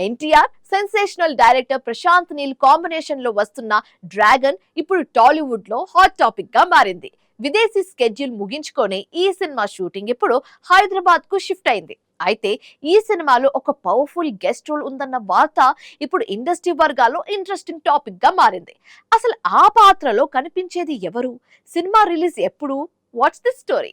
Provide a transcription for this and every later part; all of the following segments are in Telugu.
NTR sensational director Prashanth Neel combination లో వస్తున్న డ్రాగన్ ఇప్పుడు టాలీవుడ్ లో హాట్ టాపిక్ గా మారింది. విదేశీ స్కెడ్యూల్ ముగించుకొని ఈ సినిమా షూటింగ్ ఇప్పుడు హైదరాబాద్ కు షిఫ్ట్ అయింది. అయితే ఈ సినిమాలో ఒక పవర్ఫుల్ గెస్ట్ రోల్ ఉందన్న వార్త ఇప్పుడు ఇండస్ట్రీ వర్గాల్లో ఇంట్రెస్టింగ్ టాపిక్ గా మారింది. అసలు ఆ పాత్రలో కనిపించేది ఎవరు? సినిమా రిలీజ్ ఎప్పుడు? What's the story?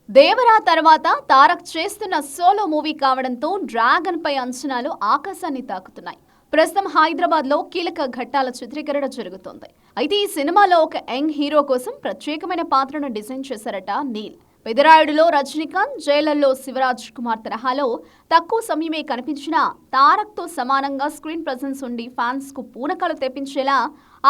దేవరా తర్వాత తారక్ చేస్తున్న సోలో మూవీ కావడంతో డ్రాగన్ పై అంచనాలు ఆకాశాన్ని తాకుతున్నాయి. ప్రస్తుతం హైదరాబాద్ లో కీలక ఘట్టాల చిత్రీకరణ జరుగుతోంది. అయితే ఈ సినిమాలో ఒక యంగ్ హీరో కోసం ప్రత్యేకమైన పాత్రను డిజైన్ చేశారట నీల్. పెదరాయుడులో రజనీకాంత్, జైలర్లో శివరాజ్ కుమార్ తరహాలో తక్కువ సమయమే కనిపించినా తారక్ తో సమానంగా స్క్రీన్ ప్రెజెన్స్ ఉండి ఫ్యాన్స్ కు పూనకాలు తెప్పించేలా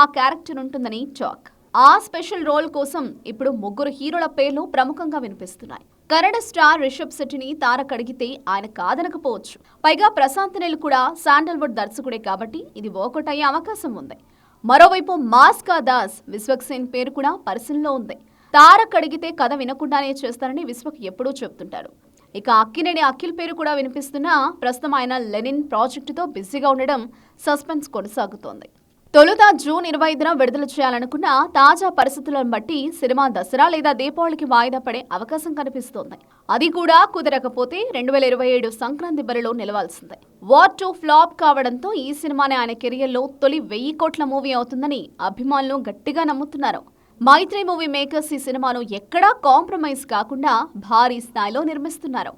ఆ క్యారెక్టర్ ఉంటుందని టాక్. ఆ స్పెషల్ రోల్ కోసం ఇప్పుడు ముగ్గురు హీరోల పేర్లు ప్రముఖంగా వినిపిస్తున్నాయి. కన్నడ స్టార్ రిషబ్ శెట్టిని తారక్ అడిగితే ఆయన కాదనకపోవచ్చు. పైగా ప్రశాంత్ నీల్ కూడా శాండల్వుడ్ దర్శకుడే కాబట్టి ఇది వర్కౌట్ అయ్యే అవకాశం ఉంది. మరోవైపు మాస్కా దాస్ విశ్వక్ సేన్ పేరు కూడా పరిశీలనలో ఉంది. తారక్ అడిగితే కథ వినకుండానే చేస్తారని విశ్వక్ ఎప్పుడూ చెబుతుంటారు. ఇక అక్కినేని అఖిల్ పేరు కూడా వినిపిస్తున్నా ప్రస్తుతం ఆయన లెనిన్ ప్రాజెక్టుతో బిజీగా ఉండడం సస్పెన్స్ కొనసాగుతోంది. తొలుత జూన్ 25న విడుదల చేయాలనుకున్న తాజా పరిస్థితులను బట్టి సినిమా దసరా లేదా దీపావళికి వాయిదా పడే అవకాశం కనిపిస్తోంది. అది కూడా కుదరకపోతే 2027 సంక్రాంతి బరిలో నిలవాల్సిందే. వార్ 2 ఫ్లాప్ కావడంతో ఈ సినిమాని ఆయన కెరియర్లో తొలి 1000 కోట్ల మూవీ అవుతుందని అభిమానులు గట్టిగా నమ్ముతున్నారు. మైత్రి మూవీ మేకర్స్ ఈ సినిమాను ఎక్కడా కాంప్రమైజ్ కాకుండా భారీ స్థాయిలో నిర్మిస్తున్నారు.